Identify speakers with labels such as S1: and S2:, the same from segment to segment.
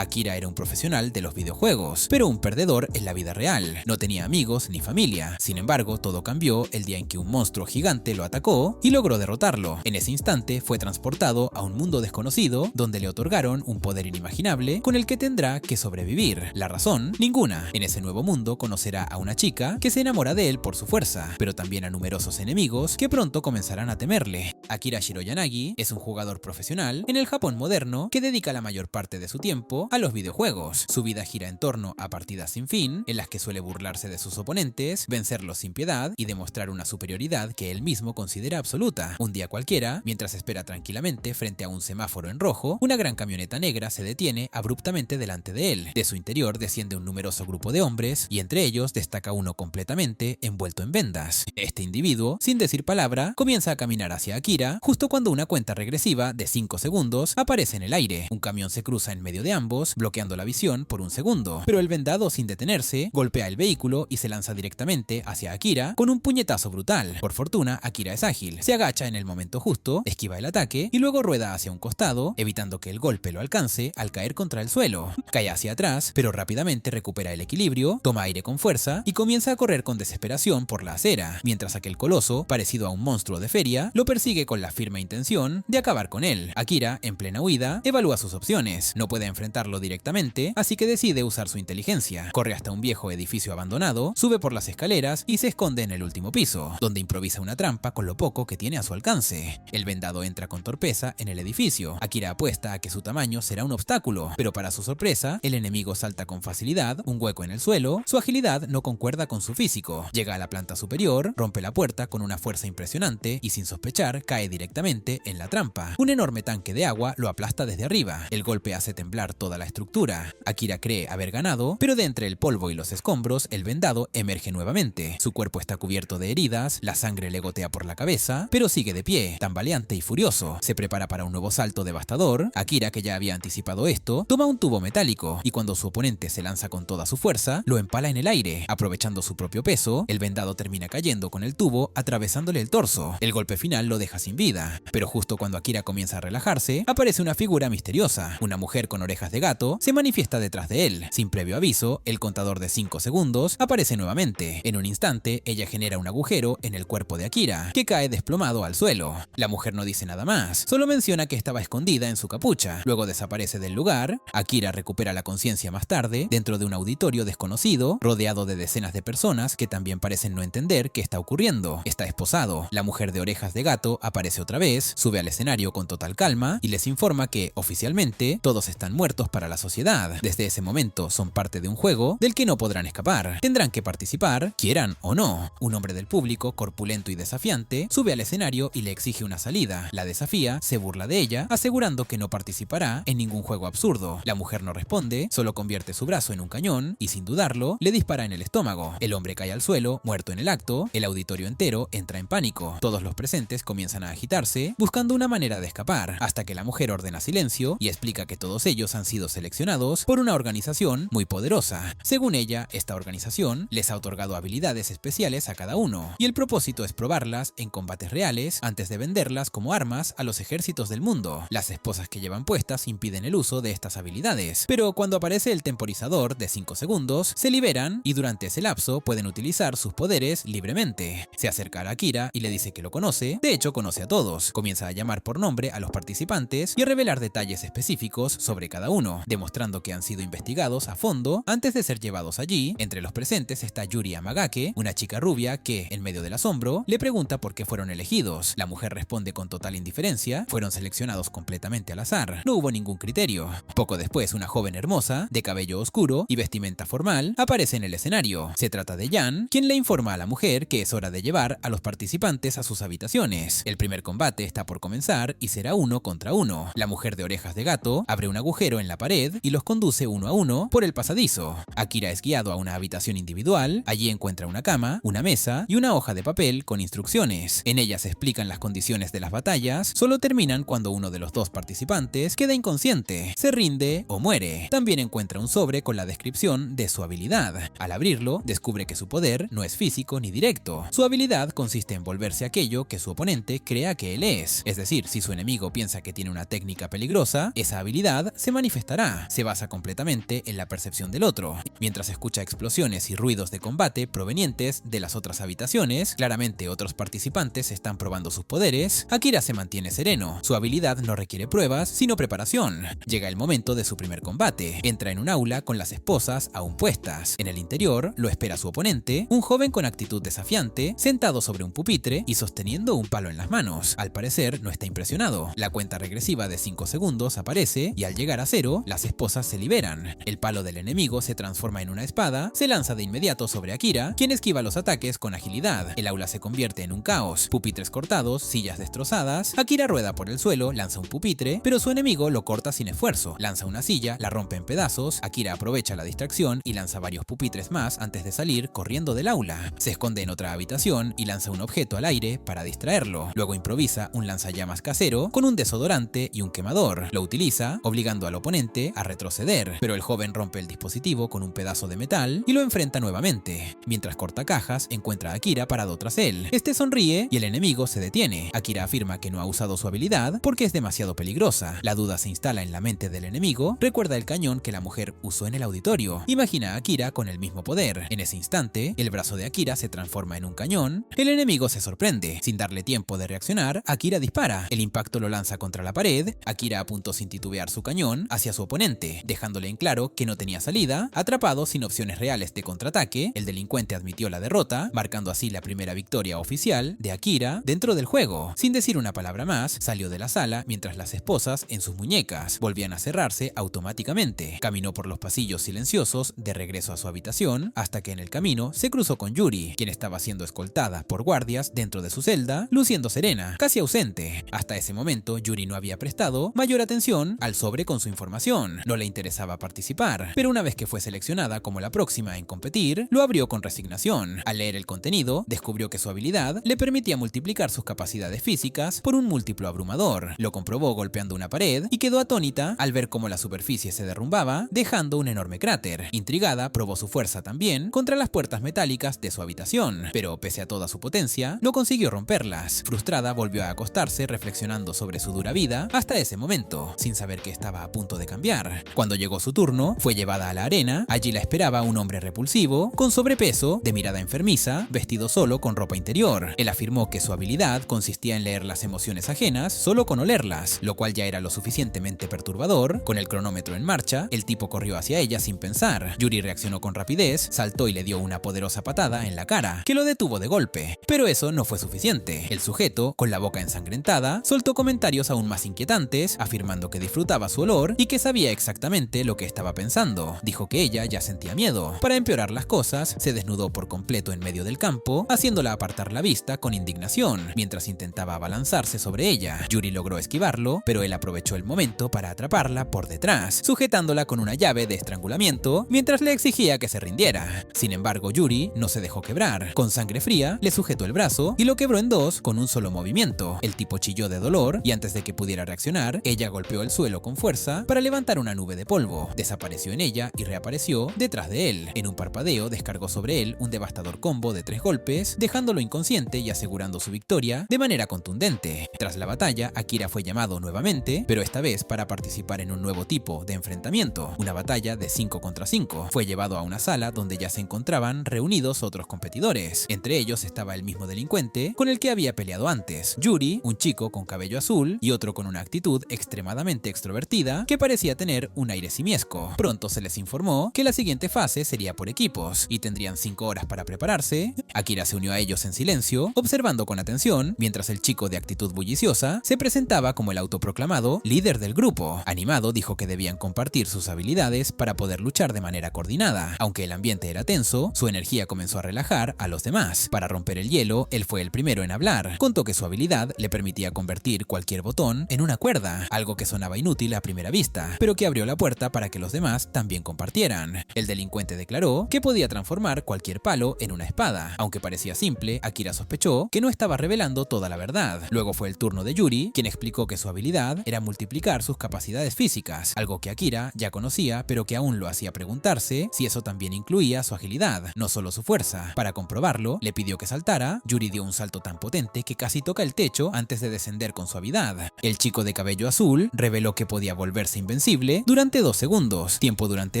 S1: Akira era un profesional de los videojuegos, pero un perdedor en la vida real. No tenía amigos ni familia. Sin embargo, todo cambió el día en que un monstruo gigante lo atacó y logró derrotarlo. En ese instante fue transportado a un mundo desconocido donde le otorgaron un poder inimaginable con el que tendrá que sobrevivir. La razón, ninguna. En ese nuevo mundo conocerá a una chica que se enamora de él por su fuerza, pero también a numerosos enemigos que pronto comenzarán a temerle. Akira Shiroyanagi es un jugador profesional en el Japón moderno que dedica la mayor parte de su tiempo a los videojuegos. Su vida gira en torno a partidas sin fin, en las que suele burlarse de sus oponentes, vencerlos sin piedad y demostrar una superioridad que él mismo considera absoluta. Un día cualquiera, mientras espera tranquilamente frente a un semáforo en rojo, una gran camioneta negra se detiene abruptamente delante de él. De su interior desciende un numeroso grupo de hombres y entre ellos destaca uno completamente envuelto en vendas. Este individuo, sin decir palabra, comienza a caminar hacia Akira justo cuando una cuenta regresiva de 5 segundos aparece en el aire. Un camión se cruza en medio de ambos, bloqueando la visión por un segundo, pero el vendado, sin detenerse, golpea el vehículo y se lanza directamente hacia Akira con un puñetazo brutal. Por fortuna, Akira es ágil, se agacha en el momento justo, esquiva el ataque y luego rueda hacia un costado, evitando que el golpe lo alcance al caer contra el suelo. Cae hacia atrás, pero rápidamente recupera el equilibrio, toma aire con fuerza y comienza a correr con desesperación por la acera, mientras aquel coloso, parecido a un monstruo de feria, lo persigue con la firme intención de acabar con él. Akira, en plena huida, evalúa sus opciones. No puede enfrentarlo directamente, así que decide usar su inteligencia. Corre hasta un viejo edificio abandonado, sube por las escaleras y se esconde en el último piso, donde improvisa una trampa con lo poco que tiene a su alcance. El vendado entra con torpeza en el edificio. Akira apuesta a que su tamaño será un obstáculo, pero para su sorpresa, el enemigo salta con facilidad un hueco en el suelo. Su agilidad no concuerda con su físico. Llega a la planta superior, rompe la puerta con una fuerza impresionante y sin sospechar cae directamente en la trampa. Un enorme tanque de agua lo aplasta desde arriba. El golpe hace temblar toda la estructura. Akira cree haber ganado, pero de entre el polvo y los escombros, el vendado emerge nuevamente. Su cuerpo está cubierto de heridas, la sangre le gotea por la cabeza, pero sigue de pie, tambaleante y furioso. Se prepara para un nuevo salto devastador. Akira, que ya había anticipado esto, toma un tubo metálico y cuando su oponente se lanza con toda su fuerza, lo empala en el aire. Aprovechando su propio peso, el vendado termina cayendo con el tubo atravesándole el torso. El golpe final lo deja sin vida, pero justo cuando Akira comienza a relajarse, aparece una figura misteriosa. Una mujer con orejas de gato se manifiesta detrás de él. Sin previo aviso, el contador de 5 segundos aparece nuevamente. En un instante, ella genera un agujero en el cuerpo de Akira, que cae desplomado al suelo. La mujer no dice nada más, solo menciona que estaba escondida en su capucha. Luego desaparece del lugar. Akira recupera la conciencia más tarde, dentro de un auditorio desconocido, rodeado de decenas de personas que también parecen no entender qué está ocurriendo. Está esposado. La mujer de orejas de gato aparece otra vez, sube al escenario con total calma y les informa que, oficialmente, todos están muertos para la sociedad. Desde ese momento son parte de un juego del que no podrán escapar. Tendrán que participar, quieran o no. Un hombre del público, corpulento y desafiante, sube al escenario y le exige una salida. La desafía, se burla de ella, asegurando que no participará en ningún juego absurdo. La mujer no responde, solo convierte su brazo en un cañón y, sin dudarlo, le dispara en el estómago. El hombre cae al suelo, muerto en el acto. El auditorio entero entra en pánico. Todos los presentes comienzan a agitarse, buscando una manera de escapar, hasta que la mujer ordena silencio y explica que todos ellos han sido seleccionados por una organización muy poderosa. Según ella, esta organización les ha otorgado habilidades especiales a cada uno, y el propósito es probarlas en combates reales antes de venderlas como armas a los ejércitos del mundo. Las esposas que llevan puestas impiden el uso de estas habilidades, pero cuando aparece el temporizador de 5 segundos, se liberan y durante ese lapso pueden utilizar sus poderes libremente. Se acerca a Akira y le dice que lo conoce, de hecho conoce a todos. Comienza a llamar por nombre a los participantes y a revelar detalles específicos sobre cada uno, demostrando que han sido investigados a fondo antes de ser llevados allí. Entre los presentes está Yuri Amagake, una chica rubia que, en medio del asombro, le pregunta por qué fueron elegidos. La mujer responde con total indiferencia: fueron seleccionados completamente al azar, no hubo ningún criterio. Poco después, una joven hermosa, de cabello oscuro y vestimenta formal, aparece en el escenario. Se trata de Yan, quien le informa a la mujer que es hora de llevar a los participantes a sus habitaciones. El primer combate está por comenzar y será 1 contra 1. La mujer de orejas de gato abre un agujero en la pared y los conduce 1 a 1 por el pasadizo. Akira es guiado a una habitación individual. Allí encuentra una cama, una mesa y una hoja de papel con instrucciones. En ellas se explican las condiciones de las batallas. Solo terminan cuando uno de los dos participantes queda inconsciente, se rinde o muere. También encuentra un sobre con la descripción de su habilidad. Al abrirlo, descubre que su poder no es físico ni directo. Su habilidad consiste en volverse aquello que su oponente crea que él es. Es decir, si su enemigo piensa que tiene una técnica peligrosa, esa habilidad se manifestará estará. Se basa completamente en la percepción del otro. Mientras escucha explosiones y ruidos de combate provenientes de las otras habitaciones, claramente otros participantes están probando sus poderes, Akira se mantiene sereno. Su habilidad no requiere pruebas, sino preparación. Llega el momento de su primer combate. Entra en un aula con las esposas aún puestas. En el interior lo espera su oponente, un joven con actitud desafiante, sentado sobre un pupitre y sosteniendo un palo en las manos. Al parecer no está impresionado. La cuenta regresiva de 5 segundos aparece y al llegar a 0, las esposas se liberan. El palo del enemigo se transforma en una espada, se lanza de inmediato sobre Akira, quien esquiva los ataques con agilidad. El aula se convierte en un caos. Pupitres cortados, sillas destrozadas. Akira rueda por el suelo, lanza un pupitre, pero su enemigo lo corta sin esfuerzo. Lanza una silla, la rompe en pedazos. Akira aprovecha la distracción y lanza varios pupitres más antes de salir corriendo del aula. Se esconde en otra habitación y lanza un objeto al aire para distraerlo. Luego improvisa un lanzallamas casero con un desodorante y un quemador. Lo utiliza, obligando al oponente a retroceder, pero el joven rompe el dispositivo con un pedazo de metal y lo enfrenta nuevamente. Mientras corta cajas, encuentra a Akira parado tras él. Este sonríe y el enemigo se detiene. Akira afirma que no ha usado su habilidad porque es demasiado peligrosa. La duda se instala en la mente del enemigo. Recuerda el cañón que la mujer usó en el auditorio. Imagina a Akira con el mismo poder. En ese instante, el brazo de Akira se transforma en un cañón. El enemigo se sorprende. Sin darle tiempo de reaccionar, Akira dispara. El impacto lo lanza contra la pared. Akira apuntó sin titubear su cañón hacia su oponente, dejándole en claro que no tenía salida. Atrapado sin opciones reales de contraataque, el delincuente admitió la derrota, marcando así la primera victoria oficial de Akira dentro del juego. Sin decir una palabra más, salió de la sala mientras las esposas en sus muñecas volvían a cerrarse automáticamente. Caminó por los pasillos silenciosos de regreso a su habitación hasta que en el camino se cruzó con Yuri, quien estaba siendo escoltada por guardias dentro de su celda, luciendo serena, casi ausente. Hasta ese momento, Yuri no había prestado mayor atención al sobre con su información. No le interesaba participar, pero una vez que fue seleccionada como la próxima en competir, lo abrió con resignación. Al leer el contenido, descubrió que su habilidad le permitía multiplicar sus capacidades físicas por un múltiplo abrumador. Lo comprobó golpeando una pared y quedó atónita al ver cómo la superficie se derrumbaba, dejando un enorme cráter. Intrigada, probó su fuerza también contra las puertas metálicas de su habitación, pero pese a toda su potencia, no consiguió romperlas. Frustrada, volvió a acostarse reflexionando sobre su dura vida hasta ese momento, sin saber que estaba a punto de cambiar. Cuando llegó su turno, fue llevada a la arena. Allí la esperaba un hombre repulsivo, con sobrepeso, de mirada enfermiza, vestido solo con ropa interior. Él afirmó que su habilidad consistía en leer las emociones ajenas solo con olerlas, lo cual ya era lo suficientemente perturbador. Con el cronómetro en marcha, el tipo corrió hacia ella sin pensar. Yuri reaccionó con rapidez, saltó y le dio una poderosa patada en la cara, que lo detuvo de golpe. Pero eso no fue suficiente. El sujeto, con la boca ensangrentada, soltó comentarios aún más inquietantes, afirmando que disfrutaba su olor y que sabía exactamente lo que estaba pensando. Dijo que ella ya sentía miedo. Para empeorar las cosas, se desnudó por completo en medio del campo, haciéndola apartar la vista con indignación, mientras intentaba abalanzarse sobre ella. Yuri logró esquivarlo, pero él aprovechó el momento para atraparla por detrás, sujetándola con una llave de estrangulamiento, mientras le exigía que se rindiera. Sin embargo, Yuri no se dejó quebrar. Con sangre fría, le sujetó el brazo y lo quebró en dos con un solo movimiento. El tipo chilló de dolor y antes de que pudiera reaccionar, ella golpeó el suelo con fuerza para levantar una nube de polvo. Desapareció en ella y reapareció detrás de él. En un parpadeo, descargó sobre él un devastador combo de 3 golpes, dejándolo inconsciente y asegurando su victoria de manera contundente. Tras la batalla, Akira fue llamado nuevamente, pero esta vez para participar en un nuevo tipo de enfrentamiento, una batalla de 5 contra 5. Fue llevado a una sala donde ya se encontraban reunidos otros competidores. Entre ellos estaba el mismo delincuente con el que había peleado antes, Yuri, un chico con cabello azul y otro con una actitud extremadamente extrovertida que parecía tener un aire simiesco. Pronto se les informó que la siguiente fase sería por equipos y tendrían 5 horas para prepararse. Akira se unió a ellos en silencio, observando con atención, mientras el chico de actitud bulliciosa se presentaba como el autoproclamado líder del grupo. Animado, dijo que debían compartir sus habilidades para poder luchar de manera coordinada. Aunque el ambiente era tenso, su energía comenzó a relajar a los demás. Para romper el hielo, él fue el primero en hablar. Contó que su habilidad le permitía convertir cualquier botón en una cuerda, algo que sonaba inútil a primera vista, pero que abrió la puerta para que los demás también compartieran. El delincuente declaró que podía transformar cualquier palo en una espada. Aunque parecía simple, Akira sospechó que no estaba revelando toda la verdad. Luego fue el turno de Yuri, quien explicó que su habilidad era multiplicar sus capacidades físicas, algo que Akira ya conocía, pero que aún lo hacía preguntarse si eso también incluía su agilidad, no solo su fuerza. Para comprobarlo, le pidió que saltara. Yuri dio un salto tan potente que casi toca el techo antes de descender con suavidad. El chico de cabello azul reveló que podía volverse invencible invencible durante 2 segundos, tiempo durante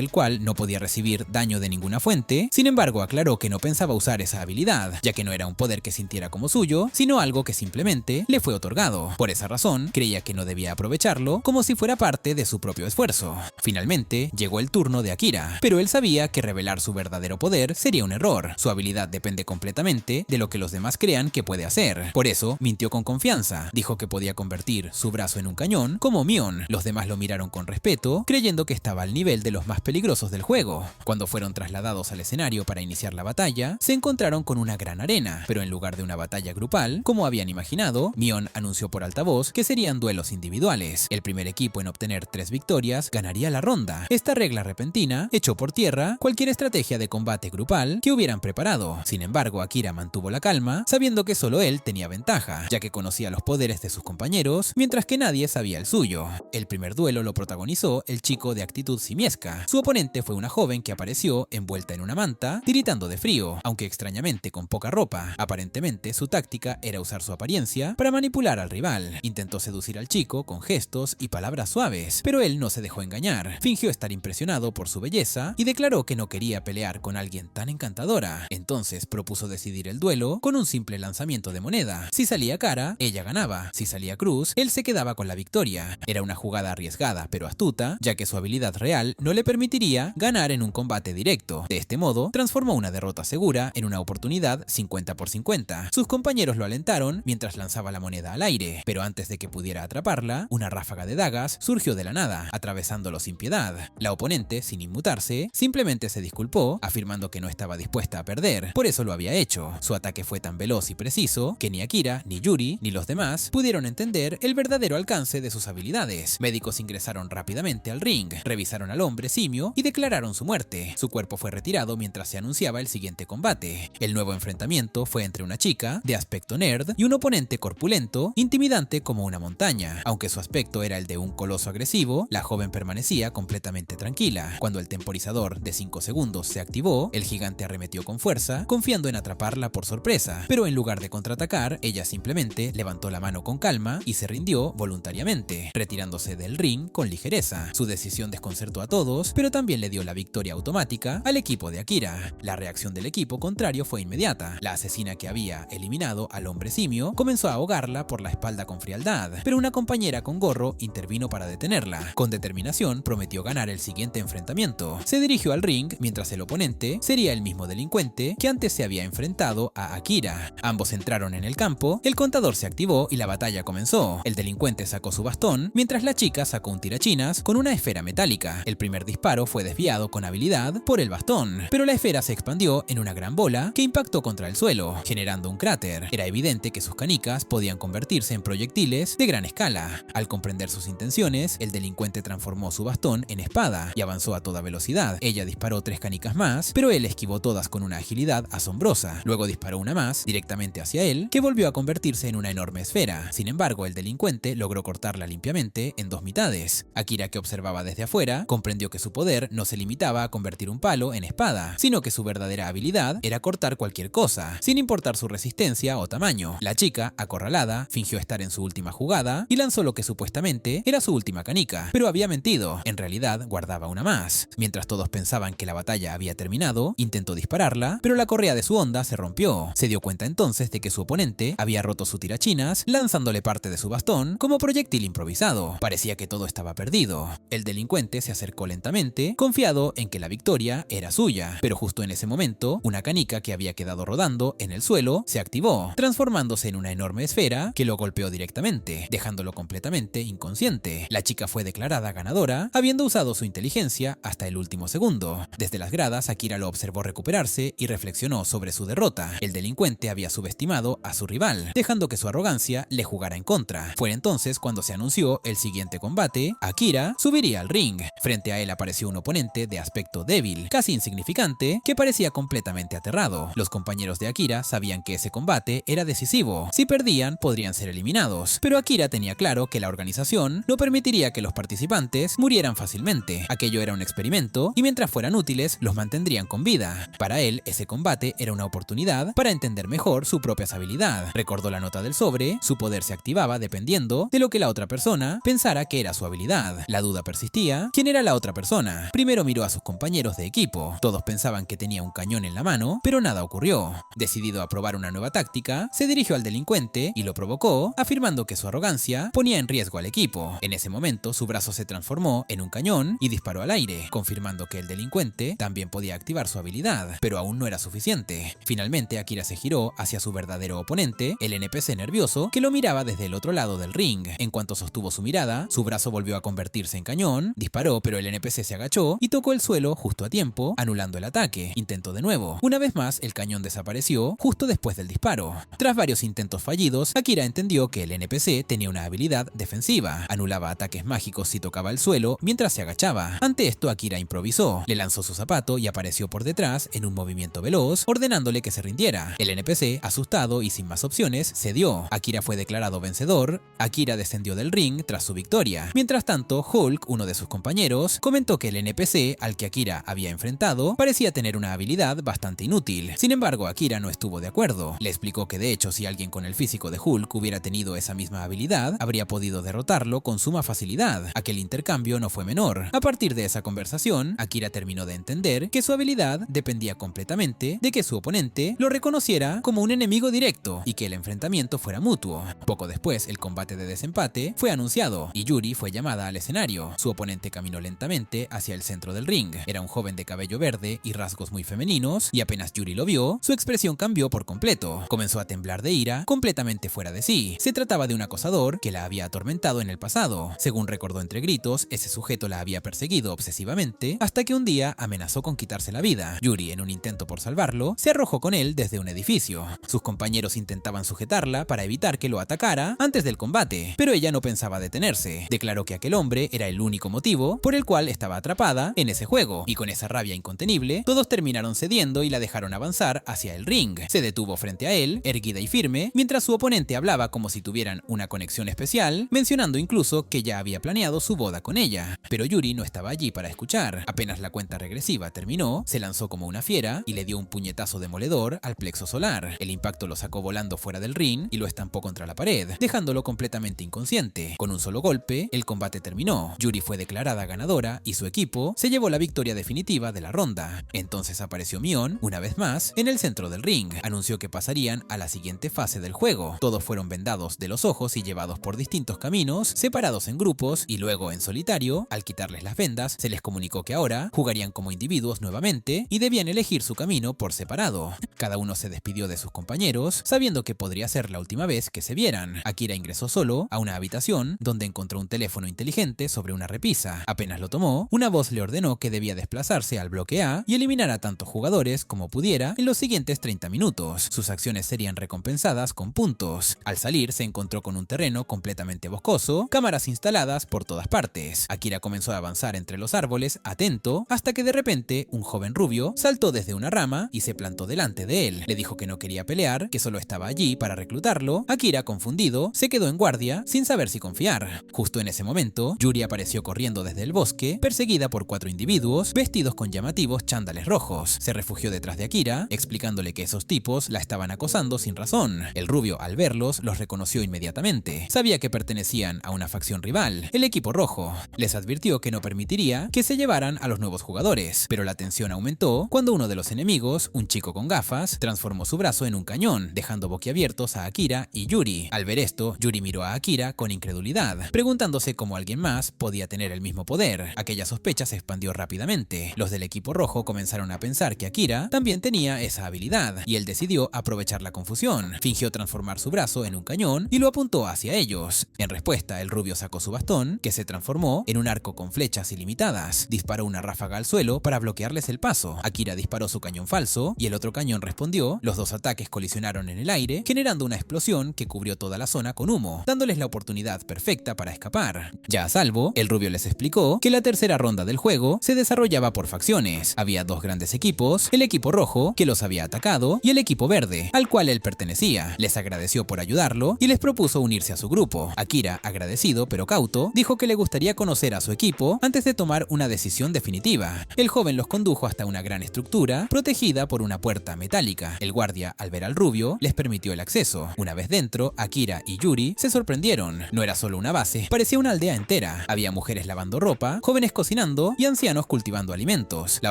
S1: el cual no podía recibir daño de ninguna fuente. Sin embargo, aclaró que no pensaba usar esa habilidad, ya que no era un poder que sintiera como suyo, sino algo que simplemente le fue otorgado. Por esa razón, creía que no debía aprovecharlo como si fuera parte de su propio esfuerzo. Finalmente, llegó el turno de Akira, pero él sabía que revelar su verdadero poder sería un error. Su habilidad depende completamente de lo que los demás crean que puede hacer. Por eso, mintió con confianza. Dijo que podía convertir su brazo en un cañón como Mion. Los demás lo miraron con respeto, creyendo que estaba al nivel de los más peligrosos del juego. Cuando fueron trasladados al escenario para iniciar la batalla, se encontraron con una gran arena, pero en lugar de una batalla grupal, como habían imaginado, Mion anunció por altavoz que serían duelos individuales. El primer equipo en obtener 3 victorias ganaría la ronda. Esta regla repentina echó por tierra cualquier estrategia de combate grupal que hubieran preparado. Sin embargo, Akira mantuvo la calma, sabiendo que solo él tenía ventaja, ya que conocía los poderes de sus compañeros, mientras que nadie sabía el suyo. El primer duelo lo protagonizó el chico de actitud simiesca. Su oponente fue una joven que apareció envuelta en una manta, tiritando de frío, aunque extrañamente con poca ropa. Aparentemente, su táctica era usar su apariencia para manipular al rival. Intentó seducir al chico con gestos y palabras suaves, pero él no se dejó engañar. Fingió estar impresionado por su belleza y declaró que no quería pelear con alguien tan encantadora. Entonces propuso decidir el duelo con un simple lanzamiento de moneda. Si salía cara, ella ganaba. Si salía cruz, él se quedaba con la victoria. Era una jugada arriesgada pero astuta, ya que su habilidad real no le permitiría ganar en un combate directo. De este modo, transformó una derrota segura en una oportunidad 50 por 50. Sus compañeros lo alentaron mientras lanzaba la moneda al aire, pero antes de que pudiera atraparla, una ráfaga de dagas surgió de la nada, atravesándolo sin piedad. La oponente, sin inmutarse, simplemente se disculpó, afirmando que no estaba dispuesta a perder. Por eso lo había hecho. Su ataque fue tan veloz y preciso que ni Akira, ni Yuri, ni los demás pudieron entender el verdadero alcance de sus habilidades. Médicos ingresaron rápidamente al ring, revisaron al hombre simio y declararon su muerte. Su cuerpo fue retirado mientras se anunciaba el siguiente combate. El nuevo enfrentamiento fue entre una chica, de aspecto nerd, y un oponente corpulento, intimidante como una montaña. Aunque su aspecto era el de un coloso agresivo, la joven permanecía completamente tranquila. Cuando el temporizador de 5 segundos se activó, el gigante arremetió con fuerza, confiando en atraparla por sorpresa, pero en lugar de contraatacar, ella simplemente levantó la mano con calma y se rindió voluntariamente, retirándose del ring con ligereza. Su decisión desconcertó a todos, pero también le dio la victoria automática al equipo de Akira. La reacción del equipo contrario fue inmediata. La asesina que había eliminado al hombre simio comenzó a ahogarla por la espalda con frialdad, pero una compañera con gorro intervino para detenerla. Con determinación prometió ganar el siguiente enfrentamiento. Se dirigió al ring mientras el oponente sería el mismo delincuente que antes se había enfrentado a Akira. Ambos entraron en el campo, el contador se activó y la batalla comenzó. El delincuente sacó su bastón, mientras la chica sacó un tirachinas con una esfera metálica. El primer disparo fue desviado con habilidad por el bastón, pero la esfera se expandió en una gran bola que impactó contra el suelo, generando un cráter. Era evidente que sus canicas podían convertirse en proyectiles de gran escala. Al comprender sus intenciones, el delincuente transformó su bastón en espada y avanzó a toda velocidad. Ella disparó 3 canicas más, pero él esquivó todas con una agilidad asombrosa. Luego disparó una más directamente hacia él, que volvió a convertirse en una enorme esfera. Sin embargo, el delincuente logró cortarla limpiamente en 2 mitades. Akira, que observaba desde afuera, comprendió que su poder no se limitaba a convertir un palo en espada, sino que su verdadera habilidad era cortar cualquier cosa, sin importar su resistencia o tamaño. La chica, acorralada, fingió estar en su última jugada y lanzó lo que supuestamente era su última canica, pero había mentido. En realidad, guardaba una más. Mientras todos pensaban que la batalla había terminado, intentó dispararla, pero la correa de su onda se rompió. Se dio cuenta entonces de que su oponente había roto su tirachinas, lanzándole parte de su bastón como proyectil improvisado. Parecía que todo estaba perdido. El delincuente se acercó lentamente, confiado en que la victoria era suya, pero justo en ese momento, una canica que había quedado rodando en el suelo se activó, transformándose en una enorme esfera que lo golpeó directamente, dejándolo completamente inconsciente. La chica fue declarada ganadora, habiendo usado su inteligencia hasta el último segundo. Desde las gradas, Akira lo observó recuperarse y reflexionó sobre su derrota. El delincuente había subestimado a su rival, dejando que su arrogancia le jugara en contra. Fue entonces cuando se anunció el siguiente combate. Akira subiría al ring. Frente a él apareció un oponente de aspecto débil, casi insignificante, que parecía completamente aterrado. Los compañeros de Akira sabían que ese combate era decisivo. Si perdían, podrían ser eliminados, pero Akira tenía claro que la organización no permitiría que los participantes murieran fácilmente. Aquello era un experimento y mientras fueran útiles, los mantendrían con vida. Para él, ese combate era una oportunidad para entender mejor su propia habilidad. Recordó la nota del sobre, su poder se activaba dependiendo de lo que la otra persona pensara que era su habilidad. verdad. La duda persistía. ¿Quién era la otra persona? Primero miró a sus compañeros de equipo. Todos pensaban que tenía un cañón en la mano, pero nada ocurrió. Decidido a probar una nueva táctica, se dirigió al delincuente y lo provocó, afirmando que su arrogancia ponía en riesgo al equipo. En ese momento, su brazo se transformó en un cañón y disparó al aire, confirmando que el delincuente también podía activar su habilidad, pero aún no era suficiente. Finalmente, Akira se giró hacia su verdadero oponente, el NPC nervioso, que lo miraba desde el otro lado del ring. En cuanto sostuvo su mirada, su brazo volvió a convertirse en cañón, disparó, pero el NPC se agachó y tocó el suelo justo a tiempo, anulando el ataque. Intentó de nuevo. Una vez más, el cañón desapareció justo después del disparo. Tras varios intentos fallidos, Akira entendió que el NPC tenía una habilidad defensiva. Anulaba ataques mágicos si tocaba el suelo mientras se agachaba. Ante esto, Akira improvisó. Le lanzó su zapato y apareció por detrás en un movimiento veloz, ordenándole que se rindiera. El NPC, asustado y sin más opciones, cedió. Akira fue declarado vencedor. Akira descendió del ring tras su victoria. Mientras tanto, Hulk, uno de sus compañeros, comentó que el NPC al que Akira había enfrentado parecía tener una habilidad bastante inútil. Sin embargo, Akira no estuvo de acuerdo. Le explicó que de hecho, si alguien con el físico de Hulk hubiera tenido esa misma habilidad, habría podido derrotarlo con suma facilidad. Aquel intercambio no fue menor. A partir de esa conversación, Akira terminó de entender que su habilidad dependía completamente de que su oponente lo reconociera como un enemigo directo y que el enfrentamiento fuera mutuo. Poco después, el combate de desempate fue anunciado y Yuri fue llamada al escenario. Su oponente caminó lentamente hacia el centro del ring. Era un joven de cabello verde y rasgos muy femeninos, y apenas Yuri lo vio, su expresión cambió por completo. Comenzó a temblar de ira, completamente fuera de sí. Se trataba de un acosador que la había atormentado en el pasado. Según recordó entre gritos, ese sujeto la había perseguido obsesivamente hasta que un día amenazó con quitarse la vida. Yuri, en un intento por salvarlo, se arrojó con él desde un edificio. Sus compañeros intentaban sujetarla para evitar que lo atacara antes del combate, pero ella no pensaba detenerse. Declaró que aquel hombre era el único motivo por el cual estaba atrapada en ese juego, y con esa rabia incontenible, todos terminaron cediendo y la dejaron avanzar hacia el ring. Se detuvo frente a él, erguida y firme, mientras su oponente hablaba como si tuvieran una conexión especial, mencionando incluso que ya había planeado su boda con ella. Pero Yuri no estaba allí para escuchar. Apenas la cuenta regresiva terminó, se lanzó como una fiera y le dio un puñetazo demoledor al plexo solar. El impacto lo sacó volando fuera del ring y lo estampó contra la pared, dejándolo completamente inconsciente. Con un solo golpe, el combate terminó. Yuri fue declarada ganadora y su equipo se llevó la victoria definitiva de la ronda. Entonces apareció Mion, una vez más, en el centro del ring. Anunció que pasarían a la siguiente fase del juego. Todos fueron vendados de los ojos y llevados por distintos caminos, separados en grupos y luego en solitario. Al quitarles las vendas, se les comunicó que ahora jugarían como individuos nuevamente y debían elegir su camino por separado. Cada uno se despidió de sus compañeros, sabiendo que podría ser la última vez que se vieran. Akira ingresó solo a una habitación donde encontró un teléfono inteligente sobre una repisa. Apenas lo tomó, una voz le ordenó que debía desplazarse al bloque A y eliminar a tantos jugadores como pudiera en los siguientes 30 minutos. Sus acciones serían recompensadas con puntos. Al salir, se encontró con un terreno completamente boscoso, cámaras instaladas por todas partes. Akira comenzó a avanzar entre los árboles, atento, hasta que de repente un joven rubio saltó desde una rama y se plantó delante de él. Le dijo que no quería pelear, que solo estaba allí para reclutarlo. Akira, confundido, se quedó en guardia sin saber si confiar. Justo en ese momento, Yuri apareció corriendo desde el bosque, perseguida por 4 individuos vestidos con llamativos chándales rojos. Se refugió detrás de Akira, explicándole que esos tipos la estaban acosando sin razón. El rubio, al verlos, los reconoció inmediatamente. Sabía que pertenecían a una facción rival, el equipo rojo. Les advirtió que no permitiría que se llevaran a los nuevos jugadores, pero la tensión aumentó cuando uno de los enemigos, un chico con gafas, transformó su brazo en un cañón, dejando boquiabiertos a Akira y Yuri. Al ver esto, Yuri miró a Akira con incredulidad, preguntándose cómo alguien más podía tener el mismo poder. Aquella sospecha se expandió rápidamente. Los del equipo rojo comenzaron a pensar que Akira también tenía esa habilidad, y él decidió aprovechar la confusión. Fingió transformar su brazo en un cañón y lo apuntó hacia ellos. En respuesta, el rubio sacó su bastón, que se transformó en un arco con flechas ilimitadas. Disparó una ráfaga al suelo para bloquearles el paso. Akira disparó su cañón falso y el otro cañón respondió. Los dos ataques colisionaron en el aire, generando una explosión que cubrió toda la zona con humo, dándoles la oportunidad perfecta para escapar. Ya a salvo, el rubio les explicó que la tercera ronda del juego se desarrollaba por facciones. Había 2 grandes equipos, el equipo rojo, que los había atacado, y el equipo verde, al cual él pertenecía. Les agradeció por ayudarlo y les propuso unirse a su grupo. Akira, agradecido pero cauto, dijo que le gustaría conocer a su equipo antes de tomar una decisión definitiva. El joven los condujo hasta una gran estructura, protegida por una puerta metálica. El guardia, al ver al rubio, les permitió el acceso. Una vez dentro, Akira y Yuri se sorprendieron. No era solo una base, parecía una aldea entera. entera. Había mujeres lavando ropa, jóvenes cocinando y ancianos cultivando alimentos. La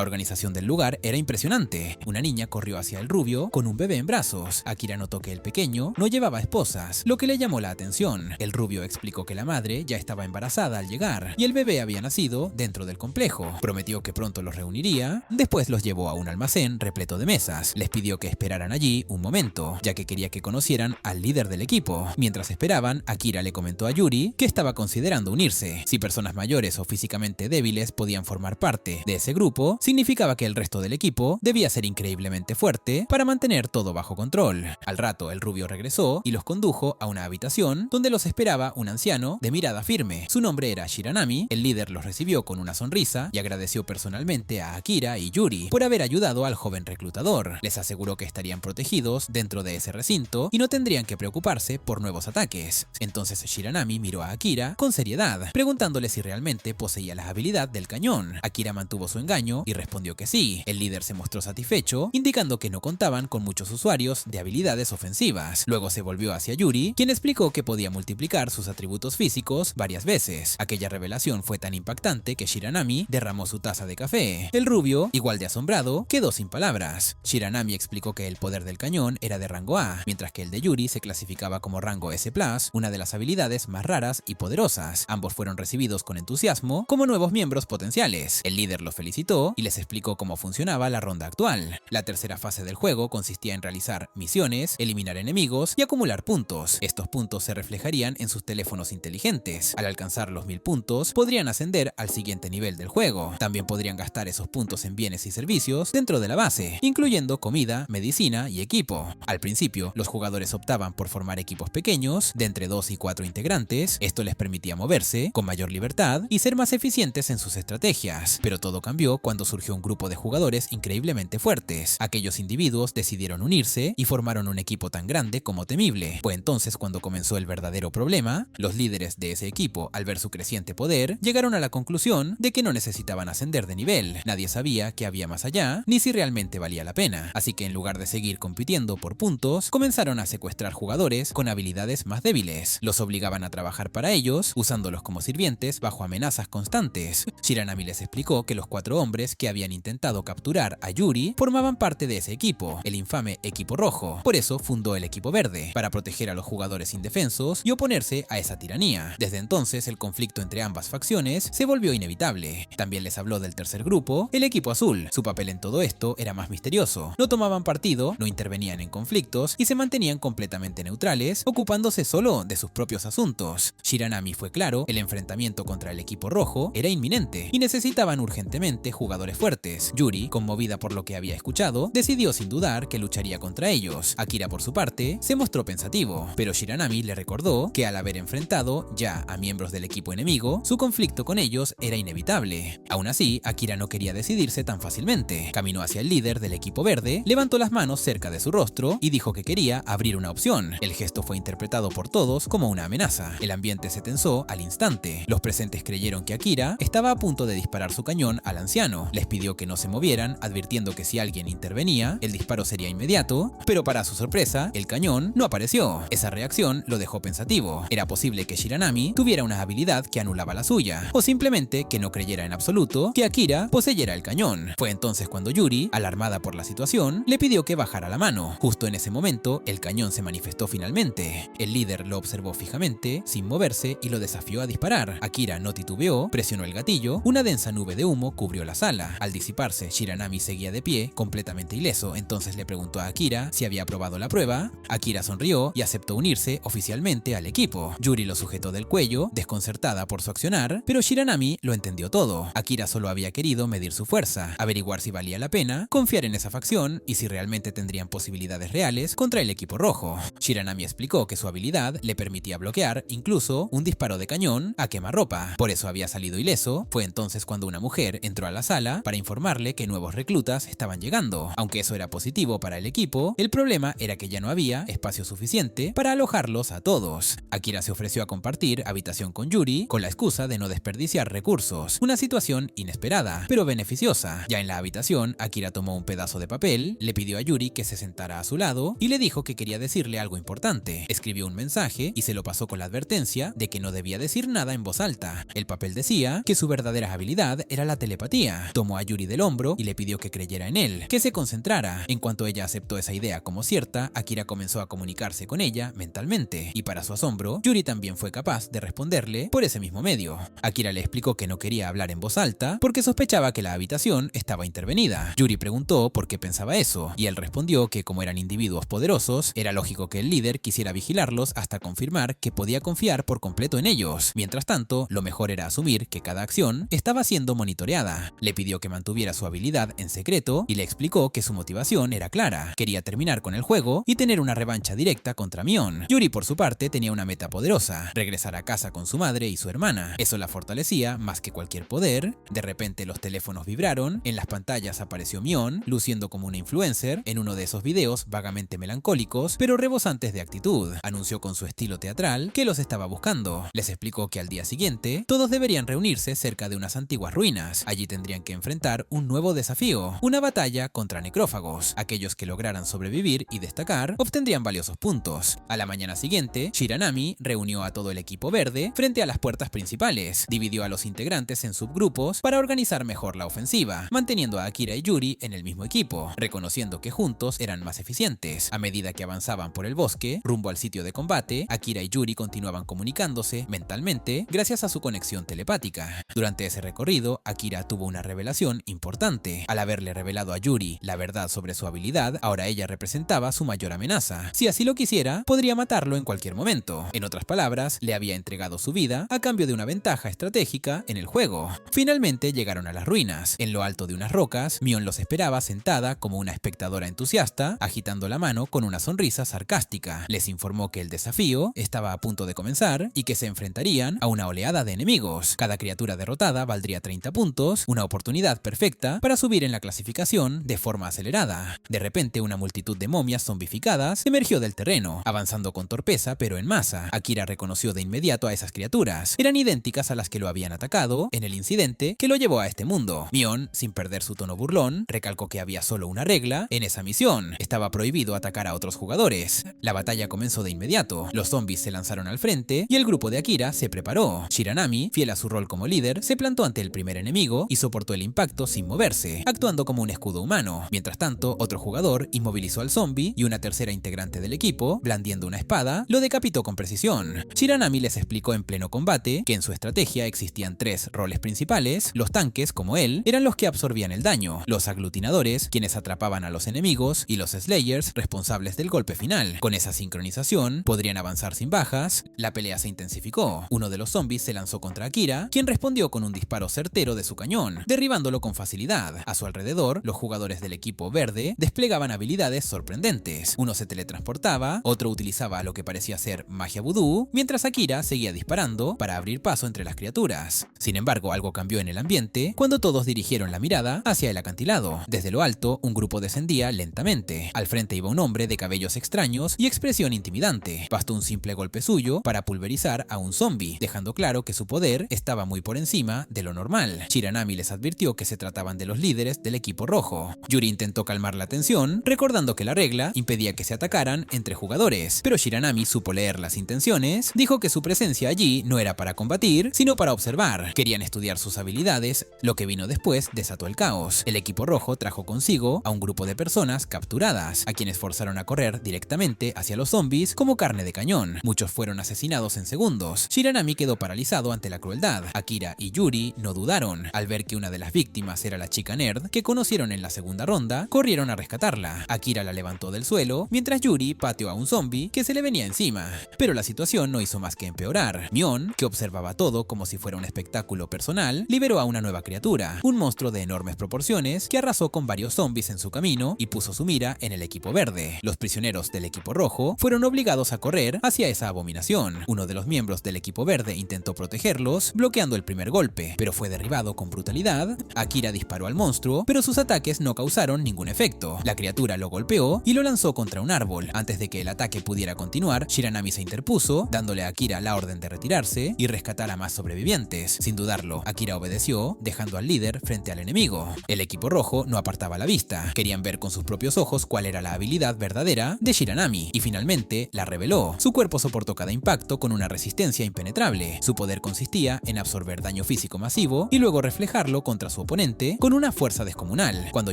S1: organización del lugar era impresionante. Una niña corrió hacia el rubio con un bebé en brazos. Akira notó que el pequeño no llevaba esposas, lo que le llamó la atención. El rubio explicó que la madre ya estaba embarazada al llegar y el bebé había nacido dentro del complejo. Prometió que pronto los reuniría, después los llevó a un almacén repleto de mesas. Les pidió que esperaran allí un momento, ya que quería que conocieran al líder del equipo. Mientras esperaban, Akira le comentó a Yuri que estaba considerando unirse. Si personas mayores o físicamente débiles podían formar parte de ese grupo, significaba que el resto del equipo debía ser increíblemente fuerte para mantener todo bajo control. Al rato, el rubio regresó y los condujo a una habitación donde los esperaba un anciano de mirada firme. Su nombre era Shiranami. El líder los recibió con una sonrisa y agradeció personalmente a Akira y Yuri por haber ayudado al joven reclutador. Les aseguró que estarían protegidos dentro de ese recinto y no tendrían que preocuparse por nuevos ataques. Entonces Shiranami miró a Akira con seriedad, preguntándole si realmente poseía la habilidad del cañón. Akira mantuvo su engaño y respondió que sí. El líder se mostró satisfecho, indicando que no contaban con muchos usuarios de habilidades ofensivas. Luego se volvió hacia Yuri, quien explicó que podía multiplicar sus atributos físicos varias veces. Aquella revelación fue tan impactante que Shiranami derramó su taza de café. El rubio, igual de asombrado, quedó sin palabras. Shiranami explicó que el poder del cañón era de rango A, mientras que el de Yuri se clasificaba como rango S+, una de las habilidades más raras y poderosas. Ambos fueron recibidos con entusiasmo como nuevos miembros potenciales. El líder los felicitó y les explicó cómo funcionaba la ronda actual. La tercera fase del juego consistía en realizar misiones, eliminar enemigos y acumular puntos. Estos puntos se reflejarían en sus teléfonos inteligentes. Al alcanzar los 1000 puntos, podrían ascender al siguiente nivel del juego. También podrían gastar esos puntos en bienes y servicios dentro de la base, incluyendo comida, medicina y equipo. Al principio, los jugadores optaban por formar equipos pequeños, de entre 2 y 4 integrantes. Esto les permitía moverse con mayor libertad y ser más eficientes en sus estrategias. Pero todo cambió cuando surgió un grupo de jugadores increíblemente fuertes. Aquellos individuos decidieron unirse y formaron un equipo tan grande como temible. Fue entonces cuando comenzó el verdadero problema. Los líderes de ese equipo, al ver su creciente poder, llegaron a la conclusión de que no necesitaban ascender de nivel. Nadie sabía qué había más allá, ni si realmente valía la pena. Así que en lugar de seguir compitiendo por puntos, comenzaron a secuestrar jugadores con habilidades más débiles. Los obligaban a trabajar para ellos, usándolos como sirvientes bajo amenazas constantes. Shiranami les explicó que los 4 hombres que habían intentado capturar a Yuri formaban parte de ese equipo, el infame Equipo Rojo. Por eso fundó el Equipo Verde, para proteger a los jugadores indefensos y oponerse a esa tiranía. Desde entonces, el conflicto entre ambas facciones se volvió inevitable. También les habló del tercer grupo, el Equipo Azul. Su papel en todo esto era más misterioso. No tomaban partido, no intervenían en conflictos y se mantenían completamente neutrales, ocupándose solo de sus propios asuntos. Shiranami fue claro, el enfrentamiento contra el Equipo Rojo era inminente y necesitaban urgentemente jugadores fuertes. Yuri, conmovida por lo que había escuchado, decidió sin dudar que lucharía contra ellos. Akira, por su parte, se mostró pensativo, pero Shiranami le recordó que al haber enfrentado ya a miembros del equipo enemigo, su conflicto con ellos era inevitable. Aún así, Akira no quería decidirse tan fácilmente. Caminó hacia el líder del Equipo Verde, levantó las manos cerca de su rostro y dijo que quería abrir una opción. El gesto fue interpretado por todos como una amenaza. El ambiente se tensó al instante. Los presentes creyeron que Akira estaba a punto de disparar su cañón al anciano. Les pidió que no se movieran, advirtiendo que si alguien intervenía, el disparo sería inmediato, pero para su sorpresa, el cañón no apareció. Esa reacción lo dejó pensativo. Era posible que Shiranami tuviera una habilidad que anulaba la suya, o simplemente que no creyera en absoluto que Akira poseyera el cañón. Fue entonces cuando Yuri, alarmada por la situación, le pidió que bajara la mano. Justo en ese momento, el cañón se manifestó finalmente. El líder lo observó fijamente, sin moverse, y lo desafió a disparar. Akira no titubeó, presionó el gatillo, una densa nube de humo cubrió la sala. Al disiparse, Shiranami seguía de pie, completamente ileso. Entonces le preguntó a Akira si había aprobado la prueba. Akira sonrió y aceptó unirse oficialmente al equipo. Yuri lo sujetó del cuello, desconcertada por su accionar, pero Shiranami lo entendió todo. Akira solo había querido medir su fuerza, averiguar si valía la pena confiar en esa facción y si realmente tendrían posibilidades reales contra el Equipo Rojo. Shiranami explicó que su habilidad le permitía bloquear incluso un disparo de cañón a quemarropa. Por eso había salido ileso. Fue entonces cuando una mujer entró a la sala para informarle que nuevos reclutas estaban llegando. Aunque eso era positivo para el equipo, el problema era que ya no había espacio suficiente para alojarlos a todos. Akira se ofreció a compartir habitación con Yuri con la excusa de no desperdiciar recursos. Una situación inesperada, pero beneficiosa. Ya en la habitación, Akira tomó un pedazo de papel, le pidió a Yuri que se sentara a su lado y le dijo que quería decirle algo importante. Escribió un mensaje y se lo pasó con la advertencia de que no debía decir nada en voz alta. El papel decía que su verdadera habilidad era la telepatía. Tomó a Yuri del hombro y le pidió que creyera en él, que se concentrara. En cuanto ella aceptó esa idea como cierta, Akira comenzó a comunicarse con ella mentalmente, y para su asombro, Yuri también fue capaz de responderle por ese mismo medio. Akira le explicó que no quería hablar en voz alta porque sospechaba que la habitación estaba intervenida. Yuri preguntó por qué pensaba eso, y él respondió que como eran individuos poderosos, era lógico que el líder quisiera vigilarlos hasta confirmar que podía confiar por completo en ellos. Mientras tanto, lo mejor era asumir que cada acción estaba siendo monitoreada. Le pidió que mantuviera su habilidad en secreto y le explicó que su motivación era clara. Quería terminar con el juego y tener una revancha directa contra Mion. Yuri, por su parte, tenía una meta poderosa: regresar a casa con su madre y su hermana. Eso la fortalecía más que cualquier poder. De repente los teléfonos vibraron, en las pantallas apareció Mion, luciendo como una influencer, en uno de esos videos vagamente melancólicos, pero rebosantes de actitud. Anunció con su estilo teatral que los estaba buscando. Les explicó que al día siguiente, todos deberían reunirse cerca de unas antiguas ruinas. Allí tendrían que enfrentar un nuevo desafío, una batalla contra necrófagos. Aquellos que lograran sobrevivir y destacar obtendrían valiosos puntos. A la mañana siguiente, Shiranami reunió a todo el equipo verde frente a las puertas principales. Dividió a los integrantes en subgrupos para organizar mejor la ofensiva, manteniendo a Akira y Yuri en el mismo equipo, reconociendo que juntos eran más eficientes. A medida que avanzaban por el bosque, rumbo al sitio de combate, Akira y Yuri continuaban comunicándose mentalmente gracias a su conexión telepática. Durante ese recorrido, Akira tuvo una revelación importante. Al haberle revelado a Yuri la verdad sobre su habilidad, ahora ella representaba su mayor amenaza. Si así lo quisiera, podría matarlo en cualquier momento. En otras palabras, le había entregado su vida a cambio de una ventaja estratégica en el juego. Finalmente llegaron a las ruinas. En lo alto de unas rocas, Mion los esperaba sentada como una espectadora entusiasta, agitando la mano con una sonrisa sarcástica. Les informó que el desafío estaba a punto de comenzar y que se enfrentarían a una oleada de enemigos. Cada criatura derrotada valdría 30 puntos, una oportunidad perfecta para subir en la clasificación de forma acelerada. De repente, una multitud de momias zombificadas emergió del terreno, avanzando con torpeza pero en masa. Akira reconoció de inmediato a esas criaturas. Eran idénticas a las que lo habían atacado en el incidente que lo llevó a este mundo. Mion, sin perder su tono burlón, recalcó que había solo una regla en esa misión: estaba prohibido atacar a otros jugadores. La batalla comenzó de inmediato. Los zombies se lanzaron al frente y el grupo de Akira se preparó. Shiranami, fiel a su rol como líder, se plantó ante el primer enemigo y soportó el impacto sin moverse, actuando como un escudo humano. Mientras tanto, otro jugador inmovilizó al zombie y una tercera integrante del equipo, blandiendo una espada, lo decapitó con precisión. Shiranami les explicó en pleno combate que en su estrategia existían tres roles principales. Los tanques, como él, eran los que absorbían el daño, los aglutinadores, quienes atrapaban a los enemigos, y los slayers, responsables del golpe final. Con esa sincronización, podrían avanzar sin bajas. La pelea se intensificó. Uno de los zombies se lanzó contra Akira, quien respondió con un disparo certero de su cañón, derribándolo con facilidad. A su alrededor, los jugadores del equipo verde desplegaban habilidades sorprendentes. Uno se teletransportaba, otro utilizaba lo que parecía ser magia vudú, mientras Akira seguía disparando para abrir paso entre las criaturas. Sin embargo, algo cambió en el ambiente cuando todos dirigieron la mirada hacia el acantilado. Desde lo alto, un grupo descendía lentamente. Al frente iba un hombre de cabellos extraños y expresión intimidante. Bastó un simple golpe suyo para pulverizar a un zombie, dejando claro que su poder estaba muy por encima de lo normal. Shiranami les advirtió que se trataban de los líderes del equipo rojo. Yuri intentó calmar la tensión, recordando que la regla impedía que se atacaran entre jugadores, pero Shiranami supo leer las intenciones. Dijo que su presencia allí no era para combatir, sino para observar. Querían estudiar sus habilidades. Lo que vino después desató el caos. El equipo rojo trajo consigo a un grupo de personas capturadas, a quienes forzaron a correr directamente hacia los zombies como carne de cañón. Muchos fueron asesinados en segundos. Shiranami quedó paralizado ante la crueldad. Akira y Yuri no dudaron. Al ver que una de las víctimas era la chica nerd que conocieron en la segunda ronda, corrieron a rescatarla. Akira la levantó del suelo, mientras Yuri pateó a un zombie que se le venía encima. Pero la situación no hizo más que empeorar. Mion, que observaba todo como si fuera un espectáculo personal, liberó a una nueva criatura, un monstruo de enormes proporciones que arrasó con varios zombies en su camino y puso su mira en el equipo verde. Los prisioneros del equipo rojo fueron obligados a correr hacia esa abominación. Uno de los miembros del equipo verde intentó protegerlos, bloqueando el primer golpe, pero fue derribado con brutalidad. Akira disparó al monstruo, pero sus ataques no causaron ningún efecto. La criatura lo golpeó y lo lanzó contra un árbol. Antes de que el ataque pudiera continuar, Shiranami se interpuso, dándole a Akira la orden de retirarse y rescatar a más sobrevivientes. Sin dudarlo, Akira obedeció, dejando al líder frente al enemigo. El equipo rojo no apartaba la vista. Querían ver con sus propios ojos cuál era la habilidad verdadera de Shiranami, y finalmente la reveló. Su cuerpo soportó cada impacto con una resistencia impenetrable. impenetrable. Su poder consistía en absorber daño físico masivo y luego reflejarlo contra su oponente con una fuerza descomunal. Cuando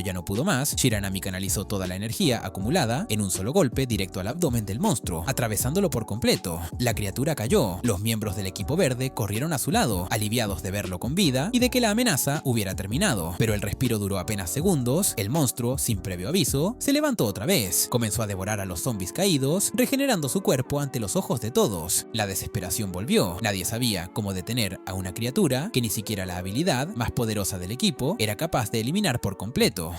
S1: ya no pudo más, Shiranami canalizó toda la energía acumulada en un solo golpe directo al abdomen del monstruo, atravesándolo por completo. La criatura cayó. Los miembros del equipo verde corrieron a su lado, aliviados de verlo con vida y de que la amenaza hubiera terminado. Pero el respiro duró apenas segundos. El monstruo, sin previo aviso, se levantó otra vez. Comenzó a devorar a los zombies caídos, regenerando su cuerpo ante los ojos de todos. La desesperación volvió. Nadie sabía cómo detener a una criatura que ni siquiera la habilidad más poderosa del equipo era capaz de eliminar por completo.